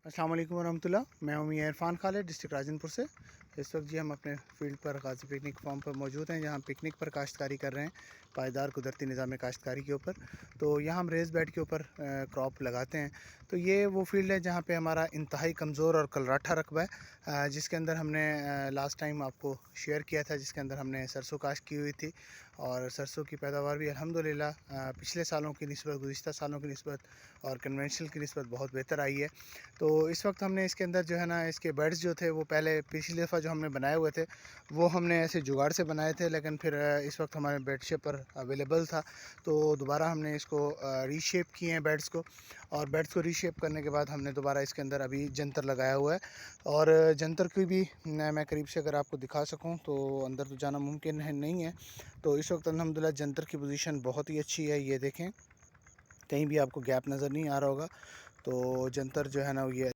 अस्सलाम वालेकुम वरहमतुल्लाह। मैं हूं मियां इरफान खालिद, डिस्ट्रिक्ट राजनपुर से। इस वक्त जी हम अपने फील्ड पर गाजी पिकनिक फार्म पर मौजूद हैं, जहां हम पिकनिक पर काश्तकारी कर रहे हैं, पायदार कुदरती निज़ाम काश्तकारी के ऊपर। तो यहाँ हम रेस बेड के ऊपर क्रॉप लगाते हैं। तो ये वो फील्ड है जहाँ पे हमारा इंतहाई कमज़ोर और कलराठा रकबा है, जिसके अंदर हमने लास्ट टाइम आपको शेयर किया था, जिसके अंदर हमने सरसों काश्त की हुई थी। और सरसों की पैदावार भी अल्हम्दुलिल्लाह पिछले सालों की निस्बत, गुज़िश्ता सालों की निस्बत और कन्वेंशनल की निस्बत बहुत बेहतर आई है। तो इस वक्त हमने इसके अंदर जो है ना, इसके बेड्स जो थे वो पहले पिछली दफ़ा जो हमने बनाए हुए थे वो हमने ऐसे जुगाड़ से बनाए थे, लेकिन फिर इस वक्त हमारे बेड शेपर अवेलेबल था, तो दोबारा हमने इसको रीशेप किए हैं बेड्स को। और बेड्स को रीशेप करने के बाद हमने दोबारा इसके अंदर अभी जंतर लगाया हुआ है। और जंतर की भी मैं करीब से अगर आपको दिखा सकूं तो अंदर तो जाना मुमकिन है नहीं है। तो इस वक्त अल्हम्दुलिल्लाह जंतर की पोजीशन बहुत ही अच्छी है। ये देखें, कहीं भी आपको गैप नज़र नहीं आ रहा होगा। तो जंतर जो है ना, ये